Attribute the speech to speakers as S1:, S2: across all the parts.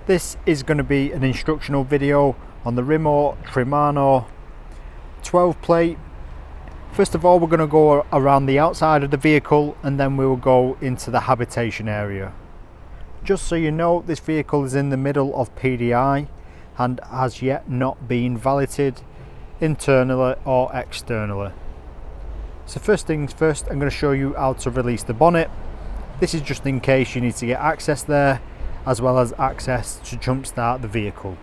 S1: This is going to be an instructional video on the Rimor Trimarno 12 plate. First of all, we're going to go around the outside of the vehicle and then we will go into the habitation area. Just so you know, this vehicle is in the middle of PDI and has yet not been valeted internally or externally. So first things first, I'm going to show you how to release the bonnet. This is just in case you need to get access there, as well as access to jump start the vehicle.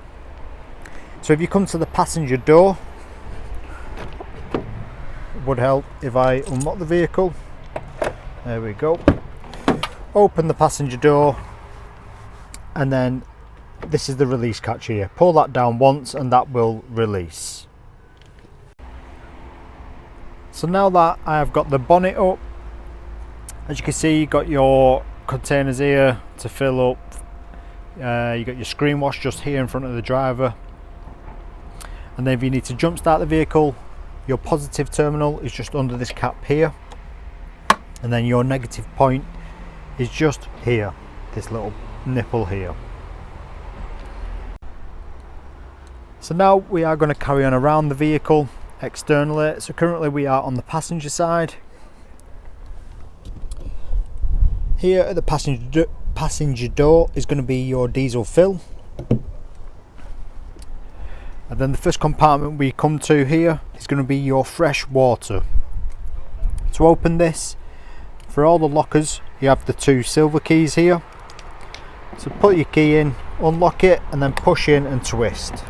S1: So if you come to the passenger door, it would help if I unlock the vehicle. There we go. Open the passenger door, and then this is the release catch here. Pull that down once and that will release. So now that I have got the bonnet up, as you can see, you've got your containers here to fill up. You got your screen wash just here in front of the driver, and then if you need to jump start the vehicle, your positive terminal is just under this cap here, and then your negative point is just here, this little nipple here. So now we are going to carry on around the vehicle externally. So currently we are on the passenger side. Here at the passenger door is going to be your diesel fill, and then the first compartment we come to here is going to be your fresh water. To open this, for all the lockers you have the two silver keys here. So put your key in, unlock it, and then push in and twist.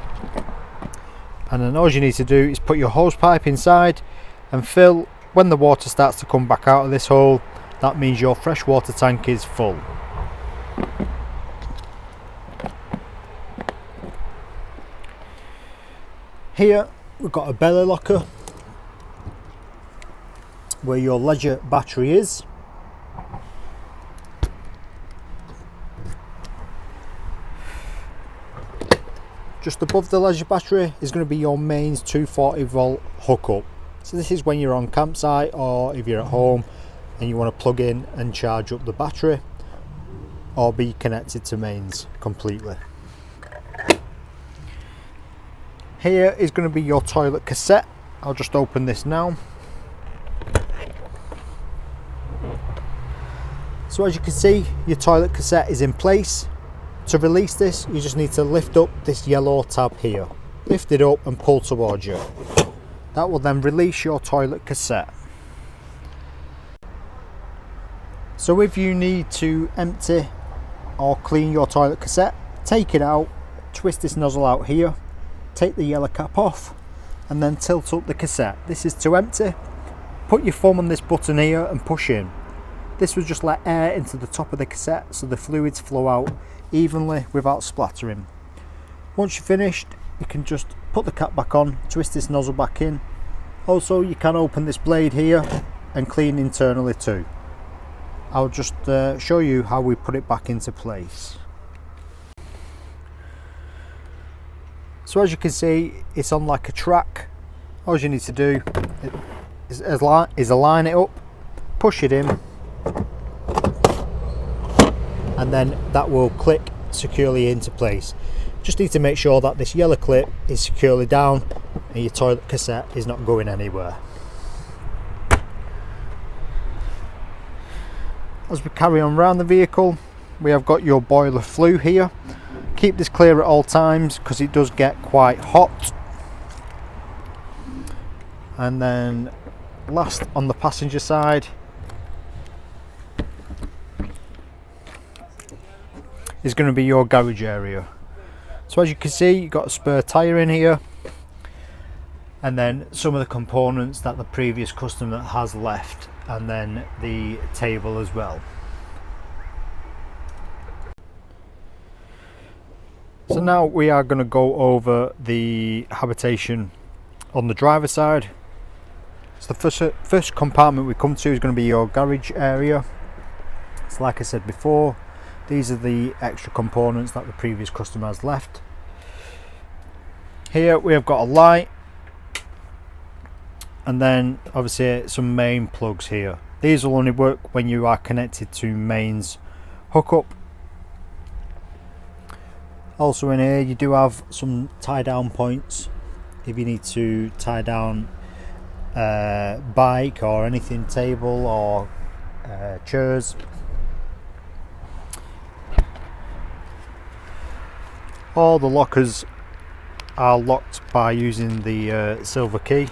S1: And then all you need to do is put your hose pipe inside and fill. When the water starts to come back out of this hole, that means your freshwater tank is full. Here we've got a belly locker where your leisure battery is. Just above the leisure battery is going to be your mains 240 volt hookup. So this is when you're on campsite or if you're at home and you want to plug in and charge up the battery or be connected to mains completely. Here is going to be your toilet cassette. I'll just open this now. So as you can see, your toilet cassette is in place. To release this, you just need to lift up this yellow tab here. Lift it up and pull towards you. That will then release your toilet cassette. So if you need to empty or clean your toilet cassette, take it out, twist this nozzle out here, take the yellow cap off, and then tilt up the cassette. This is to empty. Put your thumb on this button here and push in. This will just let air into the top of the cassette so the fluids flow out evenly without splattering. Once you're finished, you can just put the cap back on, twist this nozzle back in. Also, you can open this blade here and clean internally too. I'll just show you how we put it back into place. So as you can see, it's on like a track. All you need to do is align it up, push it in, and then that will click securely into place. Just need to make sure that this yellow clip is securely down and your toilet cassette is not going anywhere. As we carry on around the vehicle, we have got your boiler flue here. Keep this clear at all times because it does get quite hot. And then last on the passenger side is going to be your garage area. So as you can see, you've got a spare tyre in here, and then some of the components that the previous customer has left, and then the table as well. So now we are going to go over the habitation on the driver's side. So the first compartment we come to is going to be your garage area. So like I said before, these are the extra components that the previous customer has left. Here we have got a light, and then obviously some main plugs here. These will only work when you are connected to mains hookup. Also in here you do have some tie down points if you need to tie down a bike or anything, table or chairs. All the lockers are locked by using the silver key.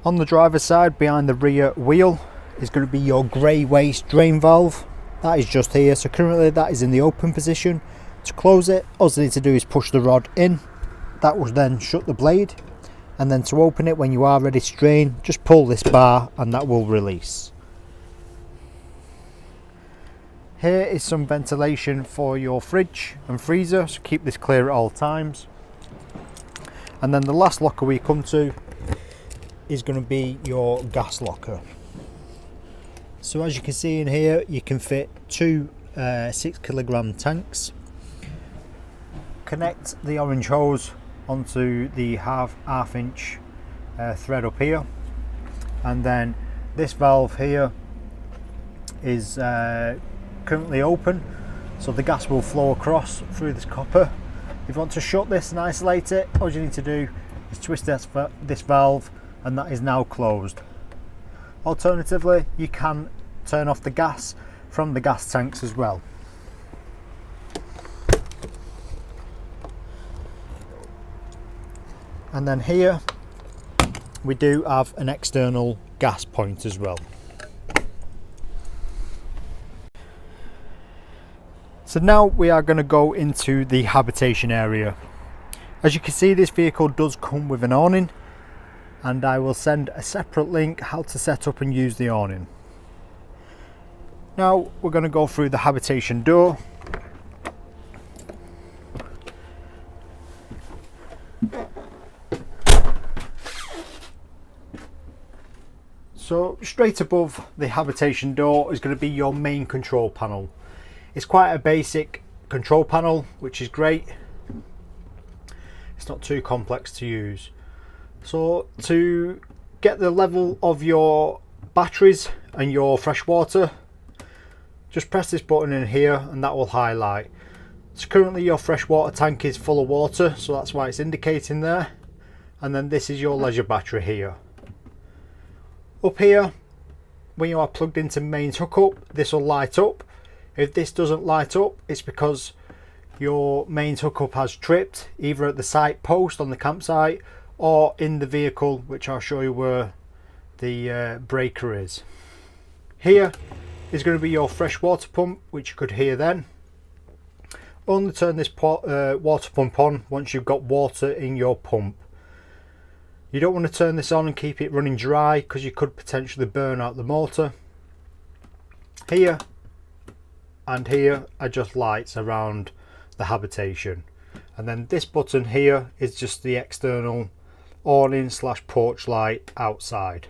S1: On the driver's side, behind the rear wheel, is going to be your grey waste drain valve. That is just here, so currently that is in the open position. To close it, all you need to do is push the rod in. That will then shut the blade, and then to open it when you are ready to drain, just pull this bar and that will release. Here is some ventilation for your fridge and freezer, so keep this clear at all times. And then the last locker we come to is going to be your gas locker. So as you can see in here, you can fit two 6 kilogram tanks. Connect the orange hose onto the half inch thread up here, and then this valve here is currently open, so the gas will flow across through this copper. If you want to shut this and isolate it, all you need to do is twist this valve, and that is now closed. Alternatively, you can turn off the gas from the gas tanks as well. And then here we do have an external gas point as well. So now we are going to go into the habitation area. As you can see, this vehicle does come with an awning, and I will send a separate link how to set up and use the awning. Now we're going to go through the habitation door. So straight above the habitation door is going to be your main control panel. It's quite a basic control panel, which is great. It's not too complex to use. So to get the level of your batteries and your fresh water, just press this button in here and that will highlight. So currently your fresh water tank is full of water, so that's why it's indicating there. And then this is your leisure battery here. Up here, when you are plugged into mains hookup, this will light up. If this doesn't light up, it's because your mains hookup has tripped, either at the site post on the campsite or in the vehicle, which I'll show you where the breaker is. Here is going to be your fresh water pump, which you could hear then. Only turn this water pump on once you've got water in your pump. You don't want to turn this on and keep it running dry, because you could potentially burn out the motor. Here and here are just lights around the habitation, and then this button here is just the external awning / porch light outside.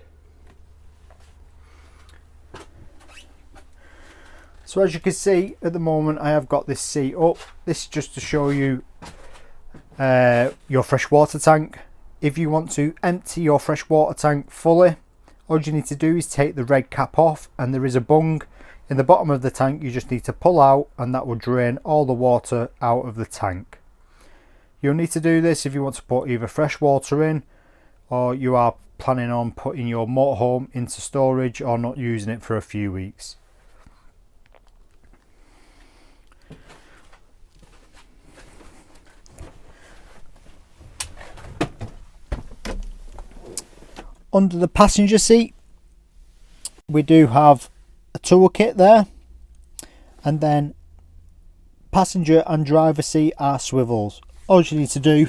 S1: So as you can see, at the moment I have got this seat up. This is just to show you your fresh water tank. If you want to empty your fresh water tank fully, all you need to do is take the red cap off, and there is a bung in the bottom of the tank you just need to pull out, and that will drain all the water out of the tank. You'll need to do this if you want to put either fresh water in, or you are planning on putting your motorhome into storage or not using it for a few weeks. Under the passenger seat, we do have a toolkit there, and then passenger and driver seat are swivels. All you need to do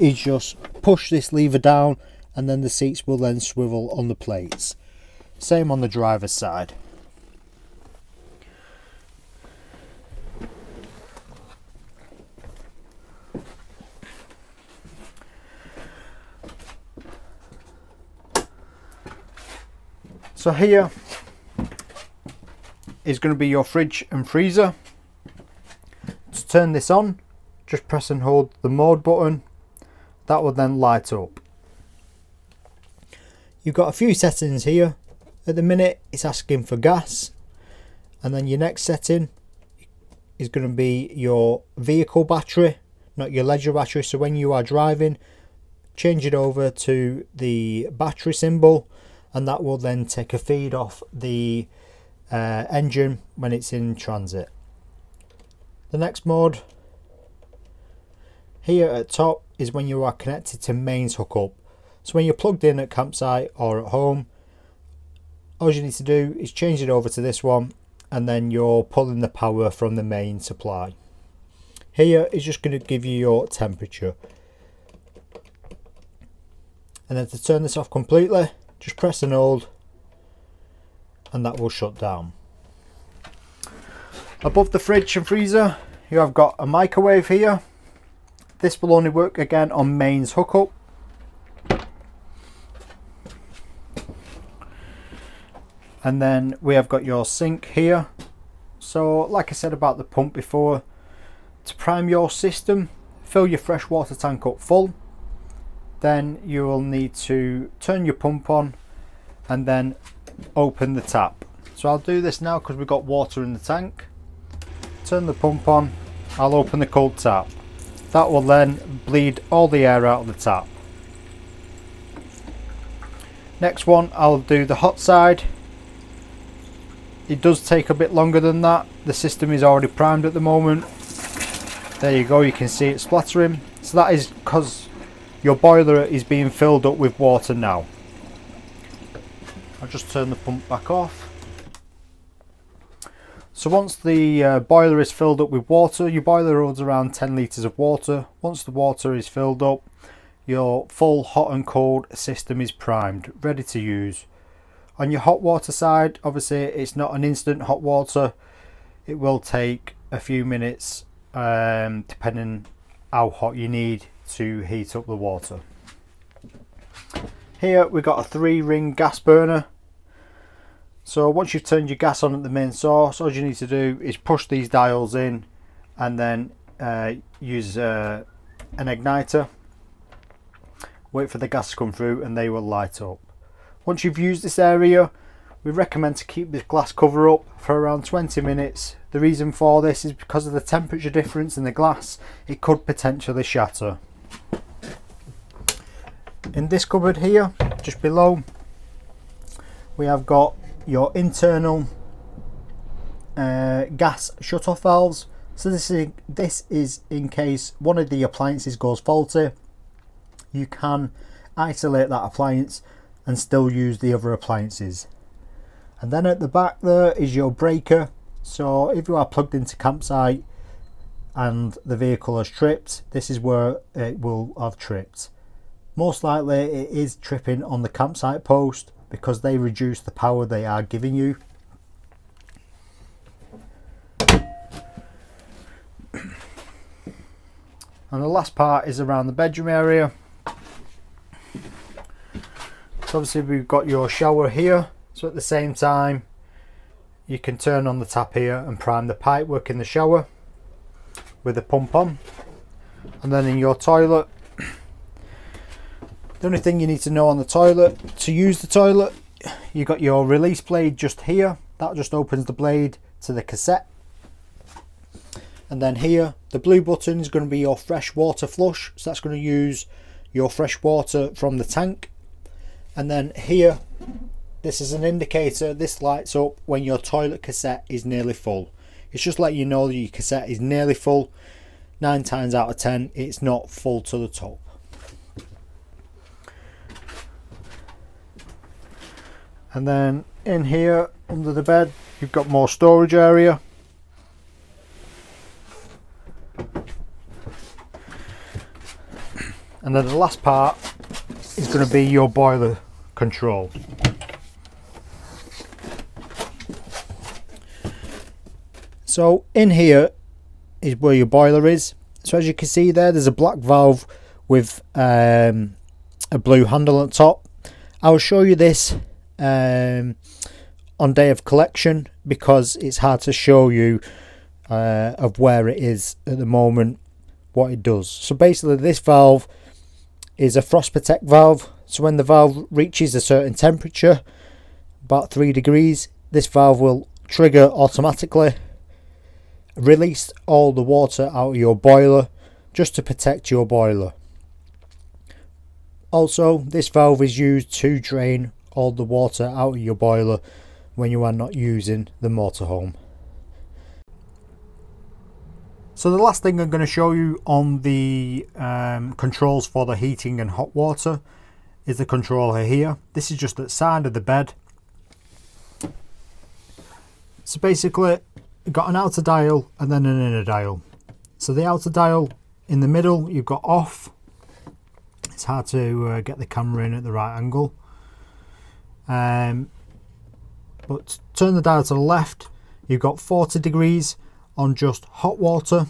S1: is just push this lever down, and then the seats will then swivel on the plates. Same on the driver's side. So here is going to be your fridge and freezer. To turn this on, just press and hold the mode button. That will then light up. You've got a few settings here. At the minute it's asking for gas, and then your next setting is going to be your vehicle battery, not your leisure battery. So when you are driving, change it over to the battery symbol, and that will then take a feed off the engine when it's in transit. The next mode here at top is when you are connected to mains hookup. So when you're plugged in at campsite or at home, all you need to do is change it over to this one, and then you're pulling the power from the main supply. Here is just going to give you your temperature. And then to turn this off completely, just press and hold, and that will shut down. Above the fridge and freezer, you have got a microwave here. This will only work again on mains hookup. And then we have got your sink here. So like I said about the pump before, to prime your system, fill your fresh water tank up full. Then you will need to turn your pump on and then open the tap. So I'll do this now because we've got water in the tank. Turn the pump on, I'll open the cold tap. That will then bleed all the air out of the tap. Next one, I'll do the hot side. It does take a bit longer than that. The system is already primed at the moment. There you go, you can see it splattering. So that is because your boiler is being filled up with water now. I'll just turn the pump back off. So once the boiler is filled up with water, your boiler holds around 10 litres of water. Once the water is filled up, your full hot and cold system is primed, ready to use. On your hot water side, obviously it's not an instant hot water. It will take a few minutes, depending how hot you need to heat up the water. Here we've got a 3-ring gas burner. So once you've turned your gas on at the main source, all you need to do is push these dials in and then use an igniter. Wait for the gas to come through and they will light up. Once you've used this area, we recommend to keep this glass cover up for around 20 minutes. The reason for this is because of the temperature difference in the glass. It could potentially shatter. In this cupboard here, just below, we have got your internal gas shut-off valves. So this is in case one of the appliances goes faulty. You can isolate that appliance and still use the other appliances. And then at the back there is your breaker. So if you are plugged into campsite and the vehicle has tripped, this is where it will have tripped. Most likely it is tripping on the campsite post because they reduce the power they are giving you. And the last part is around the bedroom area. So obviously we've got your shower here. So at the same time, you can turn on the tap here and prime the pipework in the shower with the pump on. And then in your toilet, the only thing you need to know on the toilet, to use the toilet, you got your release blade just here. That just opens the blade to the cassette. And then here, the blue button is going to be your fresh water flush. So that's going to use your fresh water from the tank. And then here, this is an indicator. This lights up when your toilet cassette is nearly full. It's just letting you know that your cassette is nearly full. 9 times out of 10, it's not full to the top. And then in here under the bed, you've got more storage area. And then the last part is going to be your boiler control. So in here is where your boiler is. So as you can see there's a black valve with a blue handle on top. I'll show you this on day of collection because it's hard to show you of where it is at the moment, what it does. So basically this valve is a frost protect valve. So when the valve reaches a certain temperature, about 3 degrees, this valve will trigger automatically, release all the water out of your boiler just to protect your boiler. Also, this valve is used to drain all the water out of your boiler when you are not using the motorhome. So the last thing I'm going to show you on the controls for the heating and hot water is the controller here. This is just at the side of the bed. So basically, you've got an outer dial and then an inner dial. So the outer dial in the middle, you've got off. It's hard to get the camera in at the right angle. But turn the dial to the left, you've got 40 degrees on just hot water.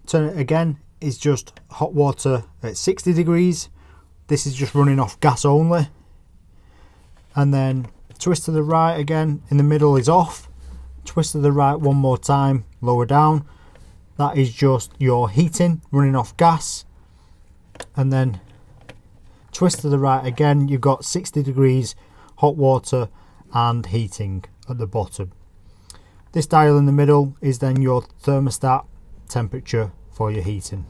S1: Turn it again, is just hot water at 60 degrees. This is just running off gas only. And then twist to the right again, in the middle is off. Twist to the right one more time, lower down. That is just your heating running off gas. And then twist to the right again, you've got 60 degrees hot water and heating at the bottom. This dial in the middle is then your thermostat temperature for your heating.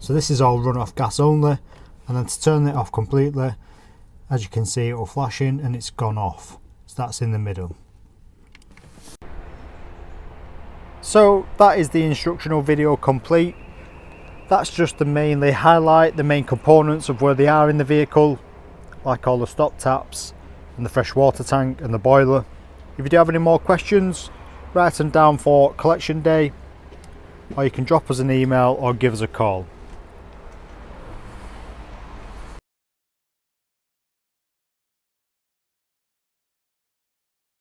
S1: So this is all run off gas only, and then to turn it off completely, as you can see, it will flash in and it's gone off. So that's in the middle. So that is the instructional video complete. That's just to mainly highlight the main components of where they are in the vehicle, like all the stop taps and the fresh water tank and the boiler. If you do have any more questions, write them down for collection day, or you can drop us an email or give us a call.